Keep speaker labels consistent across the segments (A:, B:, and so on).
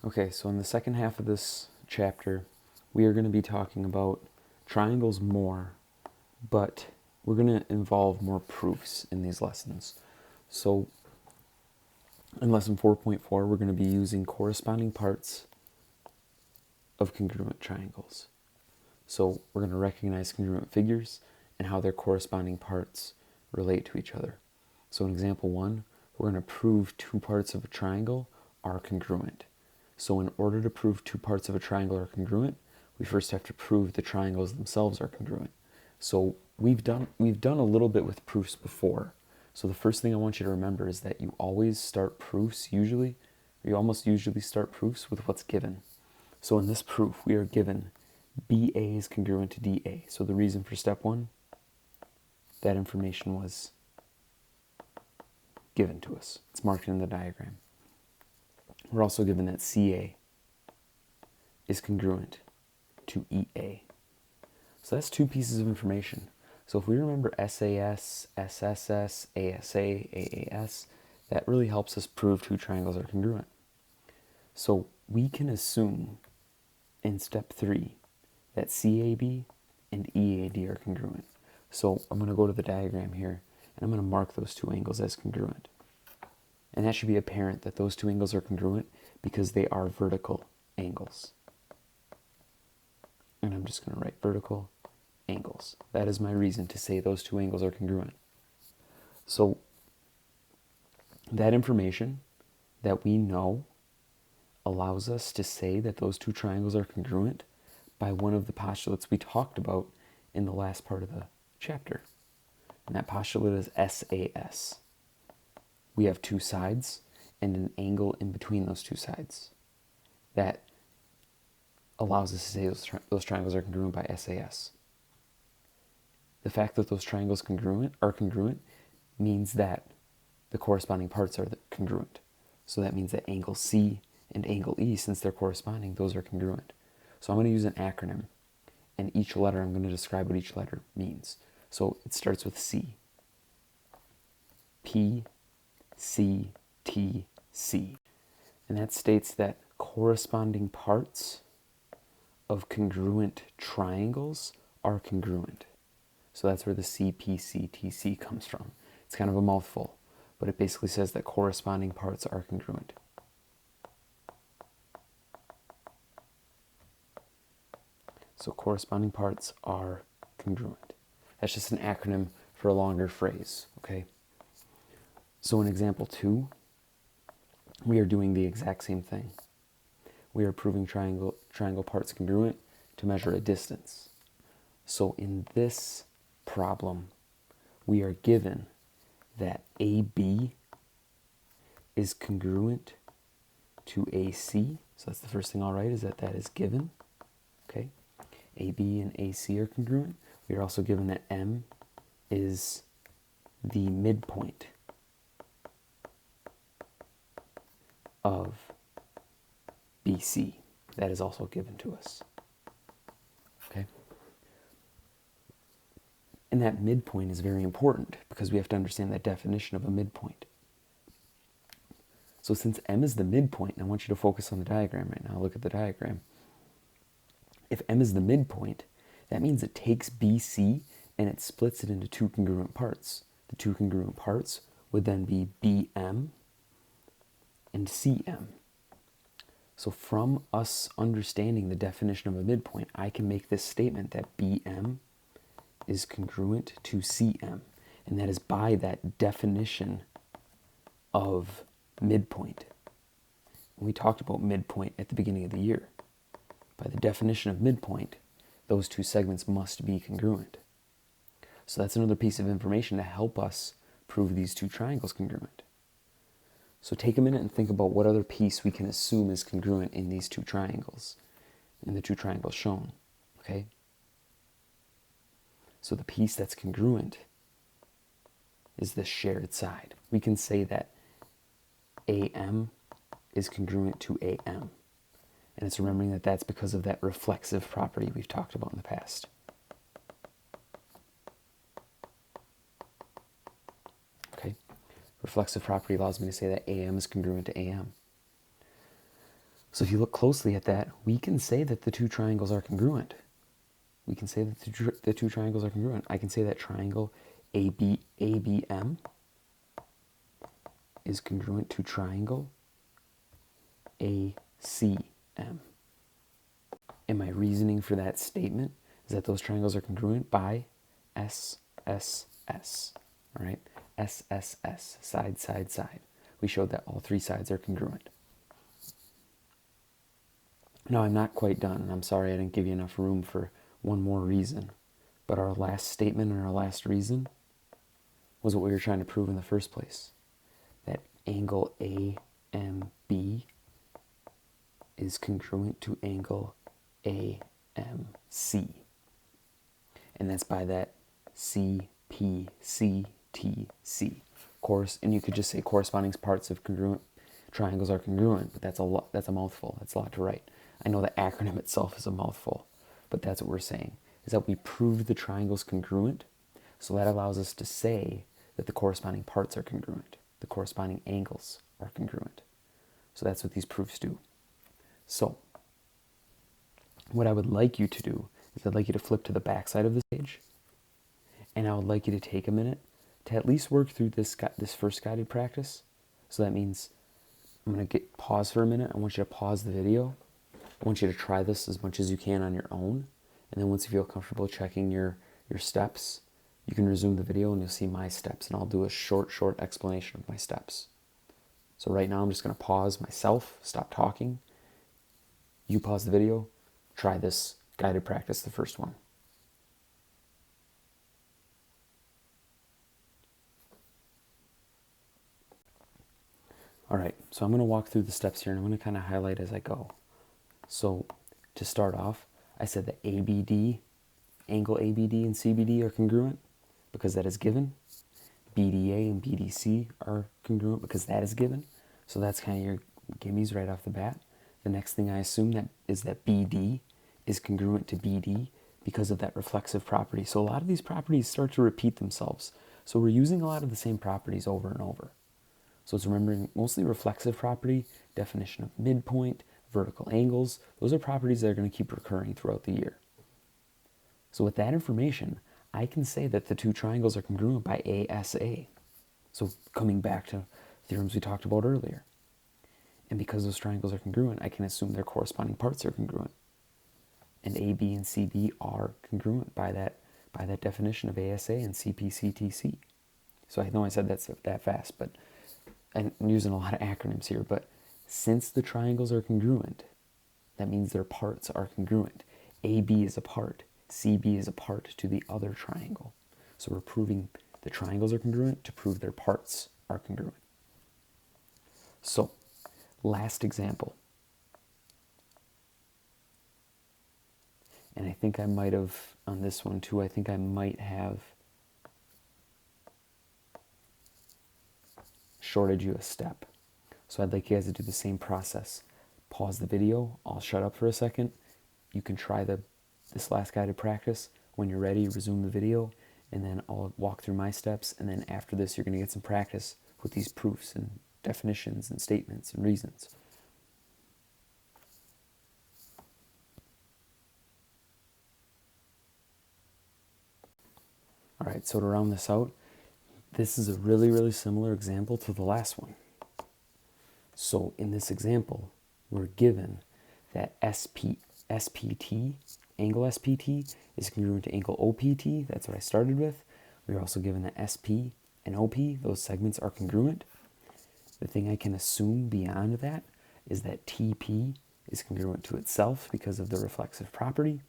A: Okay, so in the second half of this chapter, we are going to be talking about triangles more, but we're going to involve more proofs in these lessons. So in lesson 4.4, we're going to be using corresponding parts of congruent triangles. So we're going to recognize congruent figures and how their corresponding parts relate to each other. So in example 1, we're going to prove two parts of a triangle are congruent. So in order to prove two parts of a triangle are congruent, we first have to prove the triangles themselves are congruent. So we've done a little bit with proofs before. So the first thing I want you to remember is that you always start proofs you almost usually start proofs with what's given. So in this proof, we are given BA is congruent to DA. So the reason for step 1, that information was given to us. It's marked in the diagram. We're also given that CA is congruent to EA. So that's two pieces of information. So if we remember SAS, SSS, ASA, AAS, that really helps us prove two triangles are congruent. So we can assume in step 3 that CAB and EAD are congruent. So I'm going to go to the diagram here, and I'm going to mark those two angles as congruent. And that should be apparent that those two angles are congruent because they are vertical angles. And I'm just going to write vertical angles. That is my reason to say those two angles are congruent. So that information that we know allows us to say that those two triangles are congruent by one of the postulates we talked about in the last part of the chapter. And that postulate is SAS. We have two sides and an angle in between those two sides. That allows us to say those triangles are congruent by SAS. The fact that those triangles are congruent means that the corresponding parts are congruent. So that means that angle C and angle E, since they're corresponding, those are congruent. So I'm going to use an acronym, and each letter, I'm going to describe what each letter means. So it starts with C. Cpctc. And that states that corresponding parts of congruent triangles are congruent. So that's where the Cpctc comes from. It's kind of a mouthful, but it basically says that corresponding parts are congruent. So corresponding parts are congruent. That's just an acronym for a longer phrase, okay? So in example 2, we are doing the exact same thing. We are proving triangle parts congruent to measure a distance. So in this problem, we are given that AB is congruent to AC. So that's the first thing I'll write, is that is given. Okay, AB and AC are congruent. We are also given that M is the midpoint of BC. That is also given to us. Okay? And that midpoint is very important because we have to understand that definition of a midpoint. So since M is the midpoint, and I want you to focus on the diagram right now, look at the diagram. If M is the midpoint, that means it takes BC and it splits it into two congruent parts. The two congruent parts would then be BM and CM. So from us understanding the definition of a midpoint, I can make this statement that BM is congruent to CM. And that is by that definition of midpoint. We talked about midpoint at the beginning of the year. By the definition of midpoint, those two segments must be congruent. So that's another piece of information to help us prove these two triangles congruent. So take a minute and think about what other piece we can assume is congruent in these two triangles, in the two triangles shown, okay? So the piece that's congruent is the shared side. We can say that AM is congruent to AM. And it's remembering that that's because of that reflexive property we've talked about in the past. Okay? Reflexive property allows me to say that AM is congruent to AM. So if you look closely at that, we can say that the two triangles are congruent. We can say that the two triangles are congruent. I can say that triangle ABM is congruent to triangle ACM. And my reasoning for that statement is that those triangles are congruent by SSS. All right? SSS, side, side, side. We showed that all three sides are congruent. Now, I'm not quite done, and I'm sorry I didn't give you enough room for one more reason. But our last statement and our last reason was what we were trying to prove in the first place. That angle AMB is congruent to angle AMC. And that's by that Cpctc. And you could just say corresponding parts of congruent triangles are congruent, but that's a mouthful. That's a lot to write. I know the acronym itself is a mouthful, but that's what we're saying, is that we proved the triangles congruent, so that allows us to say that the corresponding parts are congruent. The corresponding angles are congruent. So that's what these proofs do. So, what I would like you to do is I'd like you to flip to the back side of this page, and I would like you to take a minute to at least work through this first guided practice. So that means I'm going to pause for a minute. I want you to pause the video. I want you to try this as much as you can on your own. And then once you feel comfortable checking your steps, you can resume the video and you'll see my steps. And I'll do a short explanation of my steps. So right now I'm just going to pause myself, stop talking. You pause the video, try this guided practice, the first one. All right, so I'm going to walk through the steps here and I'm going to kind of highlight as I go. So to start off, I said that ABD, angle ABD and CBD are congruent because that is given. BDA and BDC are congruent because that is given. So that's kind of your gimmies right off the bat. The next thing I assume that is that BD is congruent to BD because of that reflexive property. So a lot of these properties start to repeat themselves. So we're using a lot of the same properties over and over. So it's remembering mostly reflexive property, definition of midpoint, vertical angles. Those are properties that are going to keep recurring throughout the year. So with that information, I can say that the two triangles are congruent by ASA. So coming back to theorems we talked about earlier. And because those triangles are congruent, I can assume their corresponding parts are congruent. And AB and CB are congruent by that definition of ASA and Cpctc. So I know I said that fast, but I'm using a lot of acronyms here, but since the triangles are congruent, that means their parts are congruent. AB is a part, CB is a part to the other triangle. So we're proving the triangles are congruent to prove their parts are congruent. So, last example. And I think I might have, on this one too, I think I might have shorted you a step. So I'd like you guys to do the same process. Pause the video, I'll shut up for a second. You can try this last guided practice. When you're ready, resume the video, and then I'll walk through my steps, and then after this you're going to get some practice with these proofs and definitions and statements and reasons. All right, so to round this out, this is a really similar example to the last one. So in this example, we're given that SPT, angle SPT, is congruent to angle OPT. That's what I started with. We're also given that SP and OP, those segments are congruent. The thing I can assume beyond that is that TP is congruent to itself because of the reflexive property.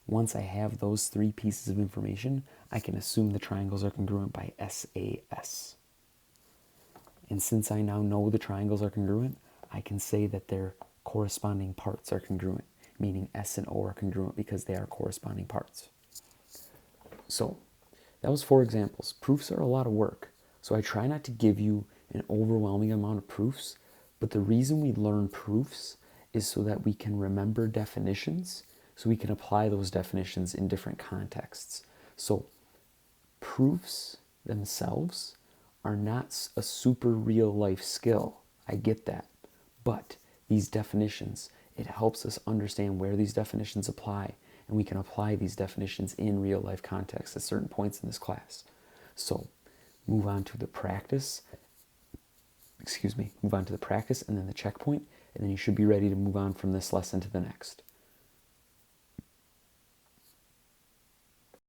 A: Once I have those three pieces of information, I can assume the triangles are congruent by SAS. And since I now know the triangles are congruent, I can say that their corresponding parts are congruent, meaning S and O are congruent because they are corresponding parts. So, that was 4 examples. Proofs are a lot of work, so I try not to give you an overwhelming amount of proofs, but the reason we learn proofs is so that we can remember definitions, so we can apply those definitions in different contexts. So, proofs themselves are not a super real life skill. I get that. But these definitions. It helps us understand where these definitions apply, and we can apply these definitions in real life context at certain points in this class. So move on to the practice, move on to the practice and then the checkpoint, and then you should be ready to move on from this lesson to the next.